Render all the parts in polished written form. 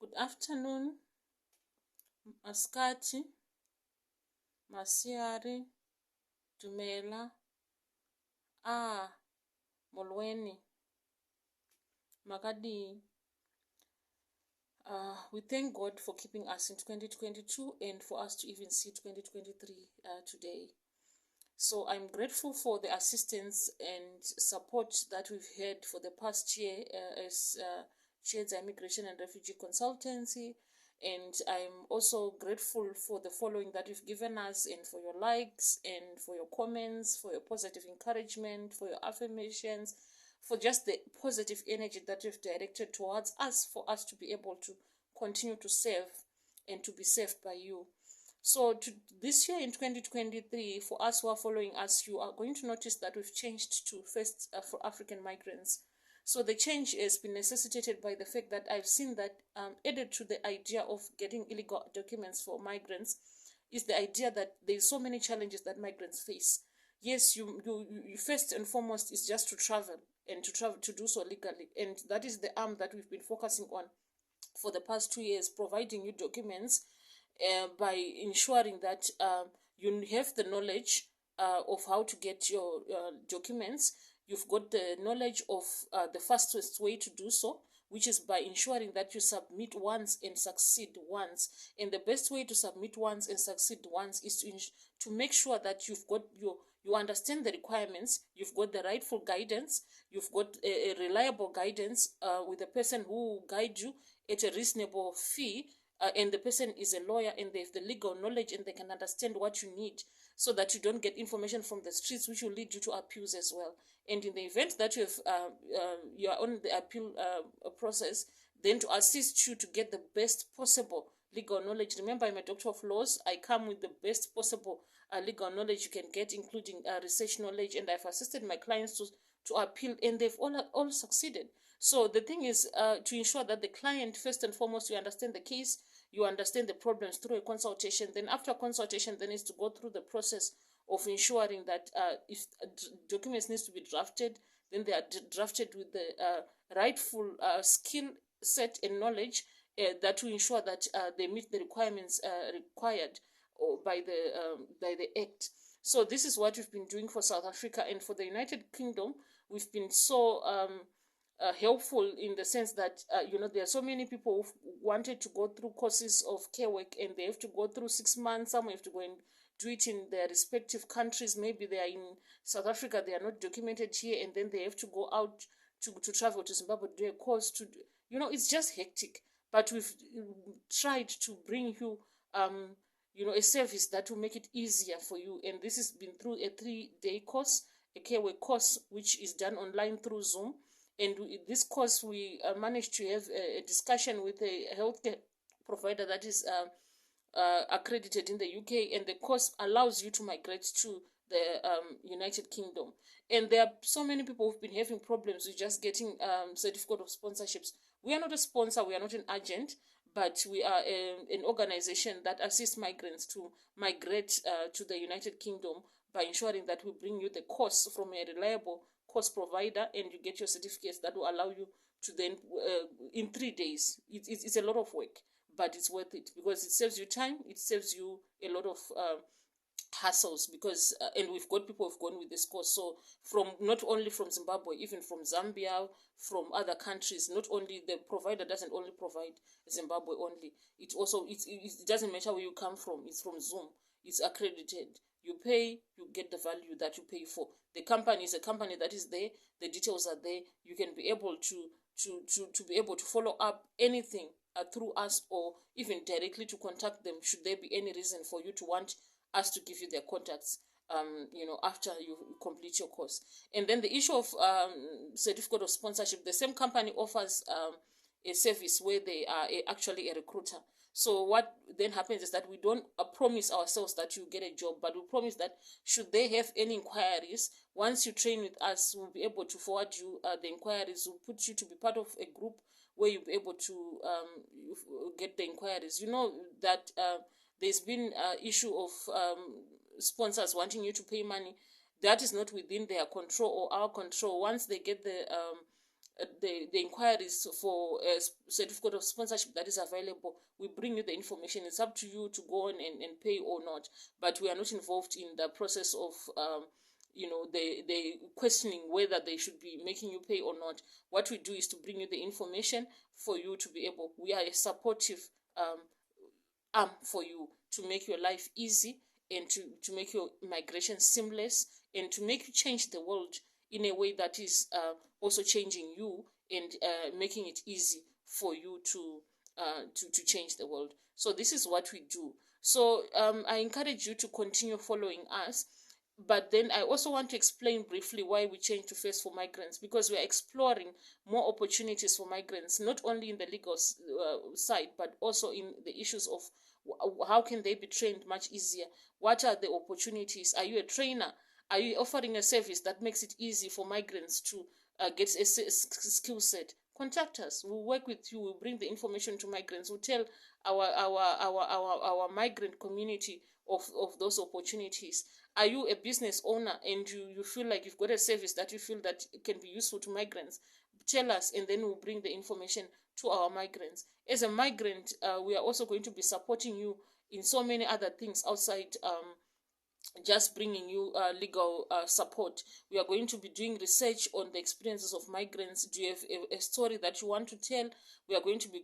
Good afternoon, Maskati, Masiari, Dumela, Molweni, Magadi. We thank God for keeping us in 2022 and for us to even see 2023 today. So I'm grateful for the assistance and support that we've had for the past year as Chedza Immigration and Refugee Consultancy. And I'm also grateful for the following that you've given us, and for your likes and for your comments, for your positive encouragement, for your affirmations, for just the positive energy that you've directed towards us, for us to be able to continue to serve and to be served by you. So this year in 2023, for us who are following us, you are going to notice that we've changed to first for African migrants. So the change has been necessitated by the fact that I've seen that added to the idea of getting illegal documents for migrants is the idea that there's so many challenges that migrants face. Yes, you first and foremost is just to travel and to do so legally, and that is the arm that we've been focusing on for the past 2 years, providing you documents by ensuring that you have the knowledge of how to get your documents. You've got the knowledge of the fastest way to do so, which is by ensuring that you submit once and succeed once. And the best way to submit once and succeed once is to make sure that you've got you understand the requirements, you've got the rightful guidance, you've got a reliable guidance with a person who will guide you at a reasonable fee, and the person is a lawyer and they have the legal knowledge and they can understand what you need, so that you don't get information from the streets which will lead you to abuse as well. And in the event that you have you are on the appeal process, then to assist you to get the best possible legal knowledge. Remember, I'm a doctor of laws. I come with the best possible legal knowledge you can get, including research knowledge, and I've assisted my clients to appeal, and they've all succeeded. So the thing is to ensure that the client, first and foremost, you understand the case, you understand the problems through a consultation. Then after consultation, then is to go through the process of ensuring that if documents needs to be drafted, then they are drafted with the rightful skill set and knowledge that to ensure that they meet the requirements required by the Act. So this is what we've been doing for South Africa. And for the United Kingdom, we've been so helpful in the sense that there are so many people who wanted to go through courses of care work, and they have to go through 6 months. Some have to go and do it in their respective countries. Maybe they are in South Africa, they are not documented here, and then they have to go out to travel to Zimbabwe to do a course. It's just hectic. But we've tried to bring you a service that will make it easier for you. And this has been through a 3-day course, a care work course, which is done online through Zoom. And this course, we managed to have a discussion with a healthcare provider that is accredited in the UK, and the course allows you to migrate to the United Kingdom. And there are so many people who've been having problems with just getting certificate of sponsorships. We are not a sponsor, we are not an agent, but we are an organization that assists migrants to migrate to the United Kingdom by ensuring that we bring you the course from a reliable course provider, and you get your certificates that will allow you to then in 3 days. It's a lot of work, but it's worth it because it saves you time, it saves you a lot of hassles, because and we've got people who've gone with this course. So from not only from Zimbabwe, even from Zambia, from other countries. Not only the provider doesn't only provide Zimbabwe only, it doesn't matter where you come from. It's from Zoom, it's accredited. You pay, you get the value that you pay for. The company is a company that is there, the details are there. You can be able to be able to follow up anything through us, or even directly to contact them should there be any reason for you to want us to give you their contacts after you complete your course. And then the issue of certificate of sponsorship, the same company offers a service where they are actually a recruiter. So what then happens is that we don't promise ourselves that you get a job, but we promise that should they have any inquiries, once you train with us, we'll be able to forward you the inquiries. We'll put you to be part of a group where you'll be able to get the inquiries. You know that there's been issue of sponsors wanting you to pay money. That is not within their control or our control. Once they get the the inquiries for a certificate of sponsorship that is available. We bring you the information. It's up to you to go on and pay or not, but we are not involved in the process of they questioning whether they should be making you pay or not. What we do is to bring you the information for you to be able. We are a supportive arm for you to make your life easy, and to make your migration seamless, and to make you change the world in a way that is also changing you, and making it easy for you to change the world. So this is what we do. So I encourage you to continue following us. But then I also want to explain briefly why we changed to Face for Migrants, because we are exploring more opportunities for migrants, not only in the legal side, but also in the issues of how can they be trained much easier. What are the opportunities? Are you a trainer? Are you offering a service that makes it easy for migrants to get a skill set? Contact us. We'll work with you. We'll bring the information to migrants. We'll tell our migrant community of those opportunities. Are you a business owner and you feel like you've got a service that you feel that can be useful to migrants? Tell us, and then we'll bring the information to our migrants. As a migrant, we are also going to be supporting you in so many other things outside just bringing you legal support. We are going to be doing research on the experiences of migrants. Do you have a story that you want to tell? We are going to be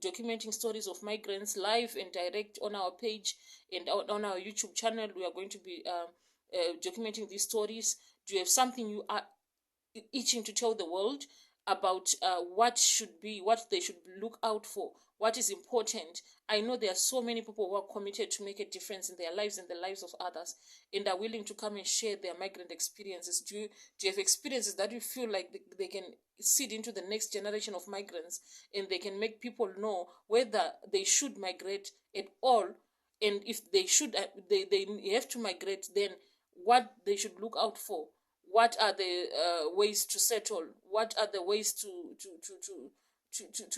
documenting stories of migrants live and direct on our page and on our YouTube channel. We are going to be documenting these stories. Do you have something you are itching to tell the world about what they should look out for, what is important? I know there are so many people who are committed to make a difference in their lives and the lives of others, and are willing to come and share their migrant experiences. Do you have experiences that you feel like they can seed into the next generation of migrants, and they can make people know whether they should migrate at all, and if they should, they have to migrate, then what they should look out for? What are the ways to settle? What are the ways to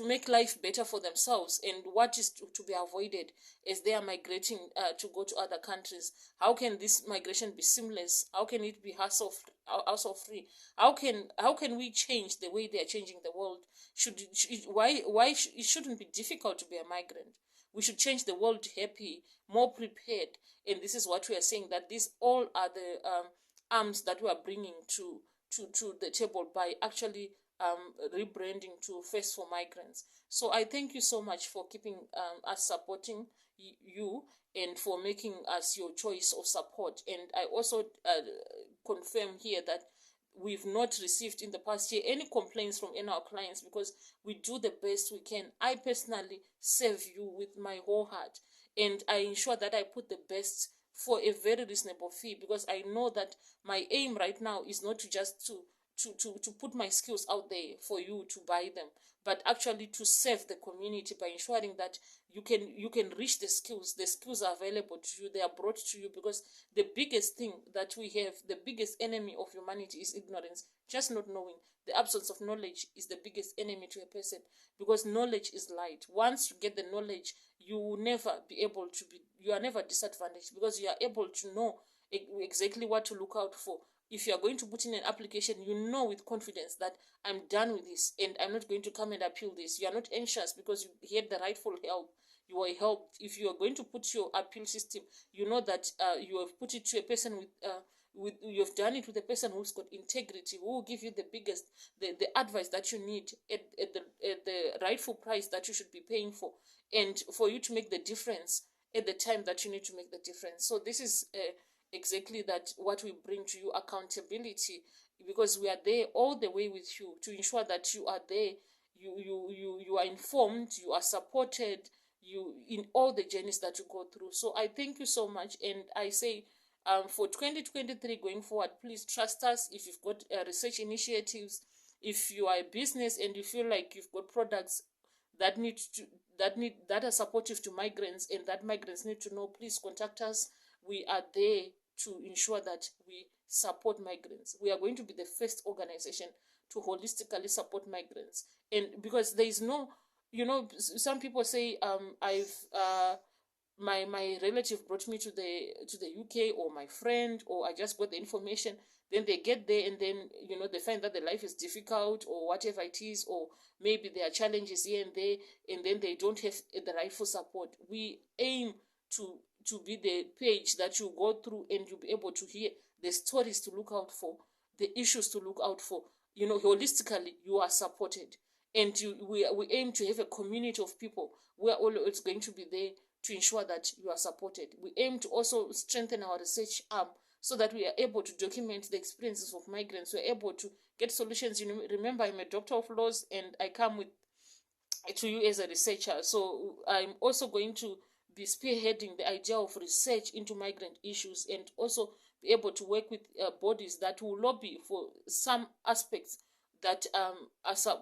make life better for themselves? And what is to be avoided as they are migrating to go to other countries? How can this migration be seamless? How can it be hassle free? How can we change the way they are changing the world? It shouldn't be difficult to be a migrant. We should change the world happy, more prepared. And this is what we are saying, that these all are the arms that we are bringing to the table by actually rebranding to Face for Migrants. So I thank you so much for keeping us supporting you, and for making us your choice of support. And I also confirm here that we've not received in the past year any complaints from any of our clients, because we do the best we can. I personally serve you with my whole heart, and I ensure that I put the best for a very reasonable fee, because I know that my aim right now is not to just to put my skills out there for you to buy them, but actually to serve the community by ensuring that you can reach the skills. The skills are available to you, they are brought to you, because the biggest thing that we have, the biggest enemy of humanity is ignorance, just not knowing. The absence of knowledge is the biggest enemy to a person, because knowledge is light. Once you get the knowledge, you will never be able to be, you are never disadvantaged, because you are able to know exactly what to look out for. If you are going to put in an application, you know with confidence that I'm done with this and I'm not going to come and appeal this. You are not anxious because you had the rightful help. You were helped. If you are going to put your appeal system, you know that you have put it to a person with you have done it with a person who's got integrity, who will give you the biggest the advice that you need at the rightful price that you should be paying for, and for you to make the difference at the time that you need to make the difference. So this is exactly that what we bring to you, accountability, because we are there all the way with you to ensure that you are there, you are informed, you are supported, you in all the journeys that you go through. So I thank you so much, and I say for 2023 going forward, please trust us. If you've got research initiatives, if you are a business and you feel like you've got products that that are supportive to migrants and that migrants need to know, please contact us. We are there to ensure that we support migrants. We are going to be the first organization to holistically support migrants. And because there is no, some people say my relative brought me to the UK, or my friend, or I just got the information. Then they get there, and then, you know, they find that the life is difficult or whatever it is, or maybe there are challenges here and there, and then they don't have the rightful support. We aim to be the page that you go through, and you'll be able to hear the stories to look out for, the issues to look out for. You know, holistically, you are supported. And we aim to have a community of people where all it's going to be there to ensure that you are supported. We aim to also strengthen our research arm so that we are able to document the experiences of migrants. We're able to get solutions. You know, remember, I'm a doctor of laws, and I come with to you as a researcher. So I'm also going to be spearheading the idea of research into migrant issues, and also be able to work with bodies that will lobby for some aspects that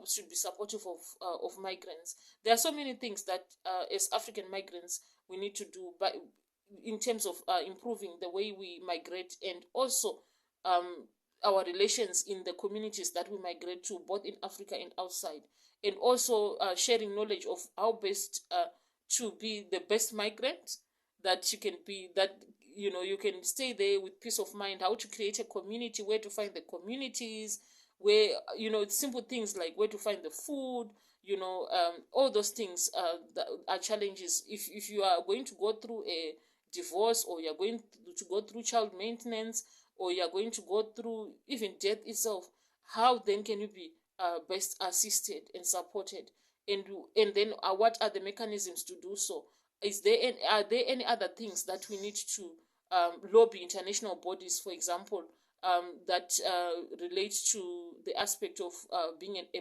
should be supportive of migrants. There are so many things that as African migrants we need to do, but in terms of improving the way we migrate, and also um, our relations in the communities that we migrate to, both in Africa and outside, and also sharing knowledge of how best to be the best migrant that you can be, that you know you can stay there with peace of mind, how to create a community, where to find the communities, where, you know, simple things like where to find the food, you know, all those things that are challenges. If you are going to go through a divorce, or you're going to go through child maintenance, or you're going to go through even death itself, how then can you be best assisted and supported? And then what are the mechanisms to do so? Are there any other things that we need to lobby international bodies, for example, that relate to the aspect of being a